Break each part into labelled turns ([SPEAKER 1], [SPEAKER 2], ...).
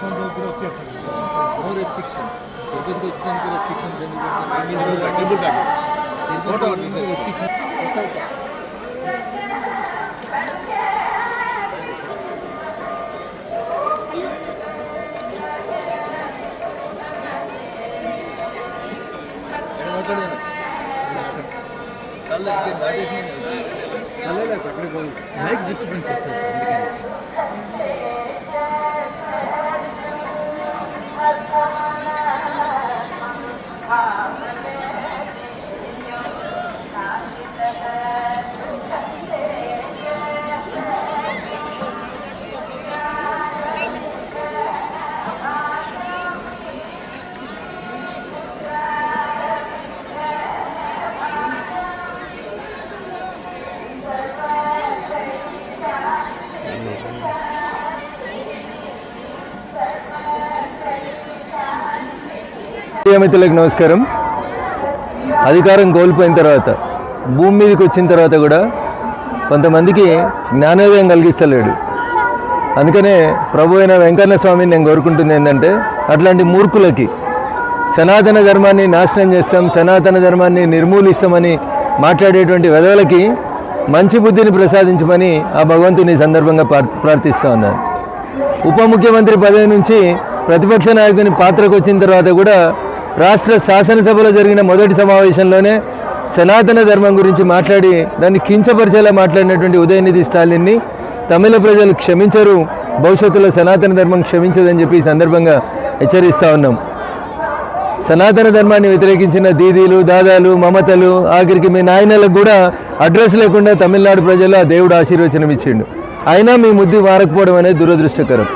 [SPEAKER 1] No restrictions. తిరుపతికి వచ్చేదానికి restrictions
[SPEAKER 2] disturbance చేస్తారు అందుకని.
[SPEAKER 3] మిత్రులకు నమస్కారం. అధికారం కోల్పోయిన తర్వాత భూమి మీదకి వచ్చిన తర్వాత కూడా కొంతమందికి జ్ఞానోదయం కలిగిస్తలేడు. అందుకనే ప్రభు అయిన వెంకన్న స్వామిని నేను కోరుకుంటుంది ఏంటంటే, అట్లాంటి మూర్ఖులకి సనాతన ధర్మాన్ని నాశనం చేస్తాం, సనాతన ధర్మాన్ని నిర్మూలిస్తామని మాట్లాడేటువంటి వెధవలకి మంచి బుద్ధిని ప్రసాదించమని ఆ భగవంతుని సందర్భంగా ప్రార్థిస్తూ ఉన్నాను. ఉప ముఖ్యమంత్రి పదవి నుంచి ప్రతిపక్ష నాయకుని పాత్రకు వచ్చిన తర్వాత కూడా రాష్ట్ర శాసనసభలో జరిగిన మొదటి సమావేశంలోనే సనాతన ధర్మం గురించి మాట్లాడి దాన్ని కించపరిచేలా మాట్లాడినటువంటి ఉదయనిధి స్టాలిన్ని తమిళ ప్రజలు క్షమించరు, భవిష్యత్తులో సనాతన ధర్మం క్షమించదని చెప్పి ఈ సందర్భంగా హెచ్చరిస్తూ ఉన్నాం. సనాతన ధర్మాన్ని వ్యతిరేకించిన దీదీలు, దాదాలు, మమతలు, ఆఖరికి మీ నాయనలకు కూడా అడ్రస్ లేకుండా తమిళనాడు ప్రజలు ఆ దేవుడు ఆశీర్వచనం ఇచ్చిండు. అయినా మీ ముద్దు మారకపోవడం అనేది దురదృష్టకరం.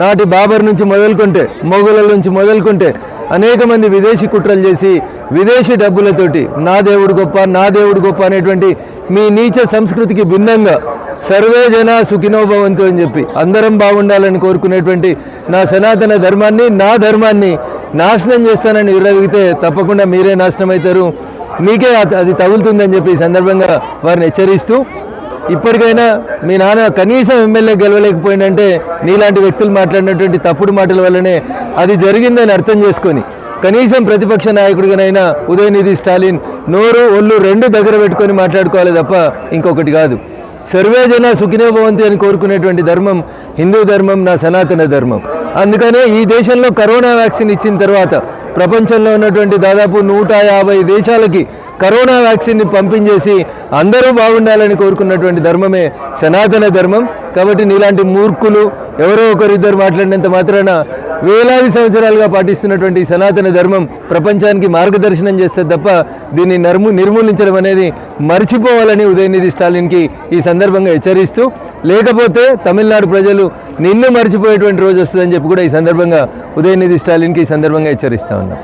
[SPEAKER 3] నాటి బాబర్ నుంచి మొదలుకుంటే, మొఘలుల నుంచి మొదలుకుంటే అనేక మంది విదేశీ కుట్రలు చేసి విదేశీ డబ్బులతోటి నా దేవుడు గొప్ప, నా దేవుడు గొప్ప అనేటువంటి మీ నీచ సంస్కృతికి భిన్నంగా సర్వే జన సుఖినో భవంతు అని చెప్పి అందరం బాగుండాలని కోరుకునేటువంటి నా సనాతన ధర్మాన్ని, నా ధర్మాన్ని నాశనం చేస్తానని విరవిగితే తప్పకుండా మీరే నాశనం అవుతారు, మీకే అది తగులుతుందని చెప్పి ఈ సందర్భంగా వారిని హెచ్చరిస్తూ, ఇప్పటికైనా మీ నాన్న కనీసం ఎమ్మెల్యే గెలవలేకపోయిందంటే నీలాంటి వ్యక్తులు మాట్లాడినటువంటి తప్పుడు మాటల వల్లనే అది జరిగిందని అర్థం చేసుకొని కనీసం ప్రతిపక్ష నాయకుడిగానైనా ఉదయనిధి స్టాలిన్ నోరు ఒళ్ళు రెండు దగ్గర పెట్టుకొని మాట్లాడుకోవాలి తప్ప ఇంకొకటి కాదు. సర్వే జన సుఖినో భవంతి అని కోరుకునేటువంటి ధర్మం హిందూ ధర్మం, నా సనాతన ధర్మం. అందుకనే ఈ దేశంలో కరోనా వ్యాక్సిన్ ఇచ్చిన తర్వాత ప్రపంచంలో ఉన్నటువంటి దాదాపు 150 దేశాలకి కరోనా వ్యాక్సిన్ని పంపించేసి అందరూ బాగుండాలని కోరుకున్నటువంటి ధర్మమే సనాతన ధర్మం. కాబట్టి నీలాంటి మూర్ఖులు ఎవరో ఒకరిద్దరు మాట్లాడినంత మాత్రాన వేలాది సంవత్సరాలుగా పాటిస్తున్నటువంటి సనాతన ధర్మం ప్రపంచానికి మార్గదర్శనం చేస్తే తప్ప దీన్ని నిర్మూలించడం అనేది మర్చిపోవాలని ఉదయనిధి స్టాలిన్కి ఈ సందర్భంగా హెచ్చరిస్తూ, లేకపోతే తమిళనాడు ప్రజలు నిన్ను మర్చిపోయేటువంటి రోజు వస్తుందని చెప్పి కూడా ఈ సందర్భంగా ఉదయనిధి స్టాలిన్కి ఈ సందర్భంగా హెచ్చరిస్తూ ఉన్నాం.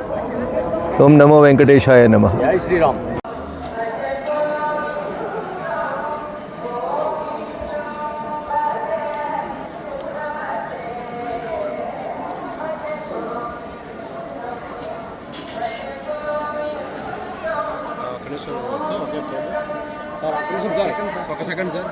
[SPEAKER 3] ఓం నమో వెంకటేశాయ నమః.
[SPEAKER 2] జై శ్రీరామ్.
[SPEAKER 1] ఒక సెకండ్ సార్.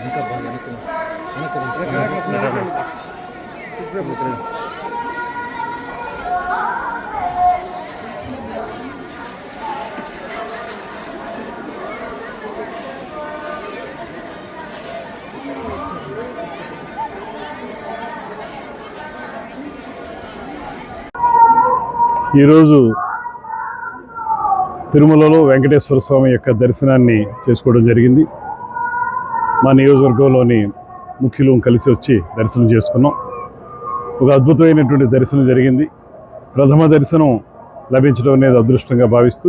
[SPEAKER 2] ఇంకా బాగా
[SPEAKER 4] ఈరోజు తిరుమలలో వెంకటేశ్వర స్వామి యొక్క దర్శనాన్ని చేసుకోవడం జరిగింది. మా నియోజకవర్గంలోని ముఖ్యులు కలిసి వచ్చి దర్శనం చేసుకున్నాం. ఒక అద్భుతమైనటువంటి దర్శనం జరిగింది. ప్రథమ దర్శనం లభించడం అనేది అదృష్టంగా భావిస్తూ,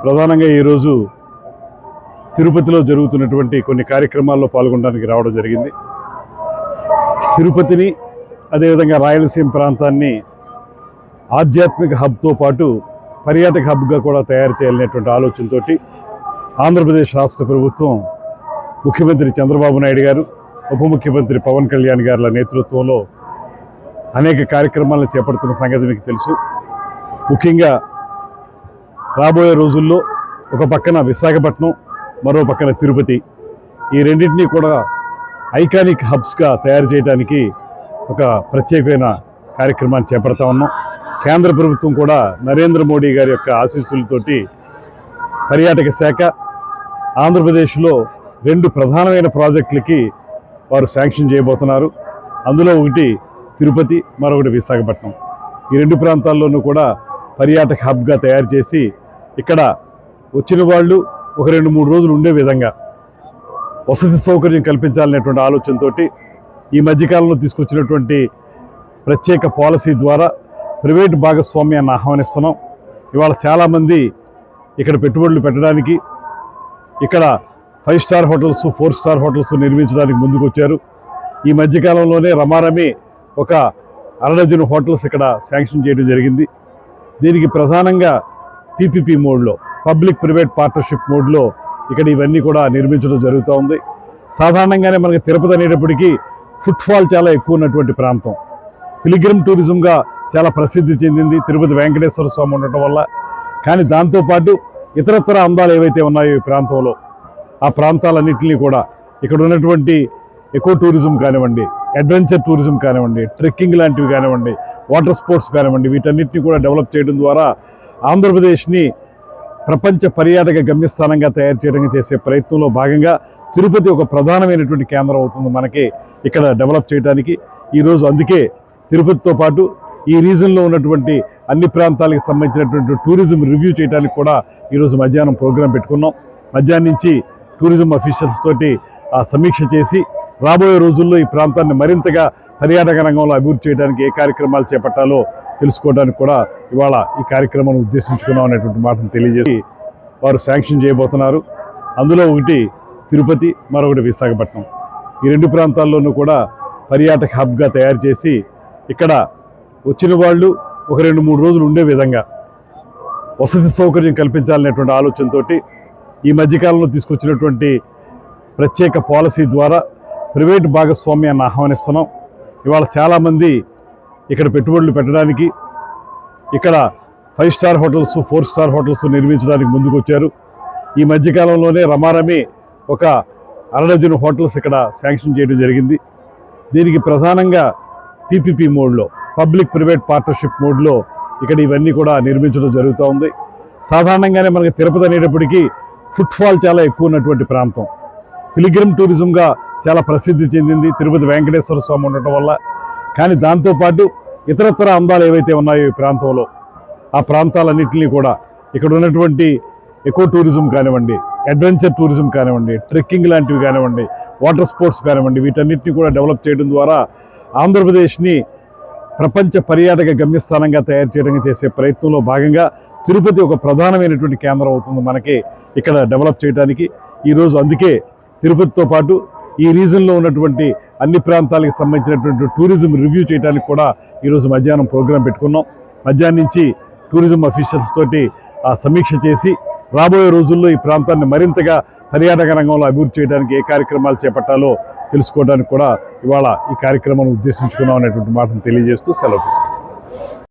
[SPEAKER 4] ప్రధానంగా ఈరోజు తిరుపతిలో జరుగుతున్నటువంటి కొన్ని కార్యక్రమాల్లో పాల్గొనడానికి రావడం జరిగింది. తిరుపతిని అదేవిధంగా రాయలసీమ ప్రాంతాన్ని ఆధ్యాత్మిక హబ్తో పాటు పర్యాటక హబ్గా కూడా తయారు చేయాలనేటువంటి ఆలోచనతో ఆంధ్రప్రదేశ్ రాష్ట్ర ప్రభుత్వం ముఖ్యమంత్రి చంద్రబాబు నాయుడు గారు, ఉప ముఖ్యమంత్రి పవన్ కళ్యాణ్ గారుల నేతృత్వంలో అనేక కార్యక్రమాలను చేపడుతున్న సంగతి మీకు తెలుసు. ముఖ్యంగా రాబోయే రోజుల్లో ఒక పక్కన విశాఖపట్నం, మరో పక్కన తిరుపతి, ఈ రెండింటినీ కూడా ఐకానిక్ హబ్స్గా తయారు చేయడానికి ఒక ప్రత్యేకమైన కార్యక్రమాన్ని చేపడతా ఉన్నాం. కేంద్ర ప్రభుత్వం కూడా నరేంద్ర మోడీ గారి యొక్క ఆశీస్సులతోటి పర్యాటక శాఖ ఆంధ్రప్రదేశ్లో 2 ప్రధానమైన ప్రాజెక్టులకి వారు శాంక్షన్ చేయబోతున్నారు. అందులో ఒకటి తిరుపతి, మరొకటి విశాఖపట్నం. ఈ 2 ప్రాంతాల్లోనూ కూడా పర్యాటక హబ్గా తయారు చేసి ఇక్కడ వచ్చిన వాళ్ళు ఒక 2-3 రోజులు ఉండే విధంగా వసతి సౌకర్యం కల్పించాలనేటువంటి ఆలోచనతో ఈ మధ్యకాలంలో తీసుకొచ్చినటువంటి ప్రత్యేక పాలసీ ద్వారా ప్రైవేట్ భాగస్వామ్యాన్ని ఆహ్వానిస్తున్నాం. ఇవాళ చాలామంది ఇక్కడ పెట్టుబడులు పెట్టడానికి, ఇక్కడ 5 స్టార్ హోటల్స్, 4 స్టార్ హోటల్స్ నిర్మించడానికి ముందుకు వచ్చారు. ఈ మధ్యకాలంలోనే రమారమి ఒక 1/2 డజన్ హోటల్స్ ఇక్కడ శాంక్షన్ చేయడం జరిగింది. దీనికి ప్రధానంగా పీపీపీ మోడ్లో, పబ్లిక్ ప్రైవేట్ పార్ట్నర్షిప్ మోడ్లో ఇక్కడ ఇవన్నీ కూడా నిర్మించడం జరుగుతూ ఉంది. సాధారణంగానే మనకి తిరుపతి అనేటప్పటికీ ఫుట్ఫాల్ చాలా ఎక్కువ ఉన్నటువంటి ప్రాంతం, పిలిగ్రిమ్ టూరిజంగా చాలా ప్రసిద్ధి చెందింది తిరుపతి వెంకటేశ్వర స్వామి ఉండటం వల్ల. కానీ దాంతోపాటు ఇతరత్ర అందాలు ఏవైతే ఉన్నాయో ఈ ప్రాంతంలో, ఆ ప్రాంతాలన్నింటినీ కూడా ఇక్కడ ఉన్నటువంటి ఎకో టూరిజం కానివ్వండి, అడ్వెంచర్ టూరిజం కానివ్వండి, ట్రెక్కింగ్ లాంటివి కానివ్వండి, వాటర్ స్పోర్ట్స్ కానివ్వండి, వీటన్నిటిని కూడా డెవలప్ చేయడం ద్వారా ఆంధ్రప్రదేశ్ని ప్రపంచ పర్యాటక గమ్యస్థానంగా తయారు చేయడానికి చేసే ప్రయత్నంలో భాగంగా తిరుపతి ఒక ప్రధానమైనటువంటి కేంద్రం అవుతుంది మనకి ఇక్కడ డెవలప్ చేయడానికి. ఈరోజు అందుకే తిరుపతితో పాటు ఈ రీజన్లో ఉన్నటువంటి అన్ని ప్రాంతాలకు సంబంధించినటువంటి టూరిజం రివ్యూ చేయడానికి కూడా ఈరోజు మధ్యాహ్నం ప్రోగ్రాం పెట్టుకున్నాం. మధ్యాహ్నం నుంచి టూరిజం అఫీషియల్స్ తోటి సమీక్ష చేసి రాబోయే రోజుల్లో ఈ ప్రాంతాన్ని మరింతగా పర్యాటక రంగంలో అభివృద్ధి చేయడానికి ఏ కార్యక్రమాలు చేపట్టాలో తెలుసుకోవడానికి కూడా ఇవాళ ఈ కార్యక్రమాన్ని ఉద్దేశించుకున్నాం అనేటువంటి మాటను తెలియజేసి వారు శాంక్షన్ చేయబోతున్నారు. అందులో ఒకటి తిరుపతి, మరొకటి విశాఖపట్నం. ఈ 2 ప్రాంతాల్లోనూ కూడా పర్యాటక హబ్గా తయారు చేసి ఇక్కడ వచ్చిన వాళ్ళు ఒక 2-3 రోజులు ఉండే విధంగా వసతి సౌకర్యం కల్పించాలనేటువంటి ఆలోచనతో ఈ మధ్యకాలంలో తీసుకొచ్చినటువంటి ప్రత్యేక పాలసీ ద్వారా ప్రైవేట్ భాగస్వామ్యాన్ని ఆహ్వానిస్తున్నాం. ఇవాళ చాలామంది ఇక్కడ పెట్టుబడులు పెట్టడానికి, ఇక్కడ 5 స్టార్ హోటల్స్, 4 స్టార్ హోటల్స్ నిర్మించడానికి ముందుకు వచ్చారు. ఈ మధ్యకాలంలోనే రమారమి ఒక 1/2 డజన్ హోటల్స్ ఇక్కడ శాంక్షన్ చేయడం జరిగింది. దీనికి ప్రధానంగా పీపీపీ మోడ్లో, పబ్లిక్ ప్రైవేట్ పార్ట్నర్షిప్ మోడ్లో ఇక్కడ ఇవన్నీ కూడా నిర్మించడం జరుగుతూ ఉంది. సాధారణంగానే మనకి తిరుపతి అనేటప్పటికీ ఫుట్ఫాల్ చాలా ఎక్కువ ఉన్నటువంటి ప్రాంతం, పిలిగ్రిమ్ టూరిజంగా చాలా ప్రసిద్ధి చెందింది తిరుపతి వెంకటేశ్వర స్వామి ఉండటం వల్ల. కానీ దాంతోపాటు ఇతరత్ర అందాలు ఏవైతే ఉన్నాయో ఈ ప్రాంతంలో, ఆ ప్రాంతాలన్నింటినీ కూడా ఇక్కడ ఉన్నటువంటి ఎకో టూరిజం కానివ్వండి, అడ్వెంచర్ టూరిజం కానివ్వండి, ట్రెక్కింగ్ లాంటివి కానివ్వండి, వాటర్ స్పోర్ట్స్ కానివ్వండి, వీటన్నిటిని కూడా డెవలప్ చేయడం ద్వారా ఆంధ్రప్రదేశ్ని ప్రపంచ పర్యాటక గమ్యస్థానంగా తయారు చేయడానికి చేసే ప్రయత్నంలో భాగంగా తిరుపతి ఒక ప్రధానమైనటువంటి కేంద్రం అవుతుంది మనకి ఇక్కడ డెవలప్ చేయడానికి. ఈరోజు అందుకే తిరుపతితో పాటు ఈ రీజన్లో ఉన్నటువంటి అన్ని ప్రాంతాలకు సంబంధించినటువంటి టూరిజం రివ్యూ చేయడానికి కూడా ఈరోజు మధ్యాహ్నం ప్రోగ్రాం పెట్టుకున్నాం. మధ్యాహ్నం నుంచి టూరిజం అఫీషియల్స్ తోటి సమీక్ష చేసి రాబోయే రోజుల్లో ఈ ప్రాంతాన్ని మరింతగా పర్యాటక రంగంలో అభివృద్ధి చేయడానికి ఏ కార్యక్రమాలు చేపట్టాలో తెలుసుకోవడానికి కూడా ఇవాళ ఈ కార్యక్రమాన్ని ఉద్దేశించుకున్నాం అనేటువంటి మాటను తెలియజేస్తూ సెలవు తీసుకుంటాం.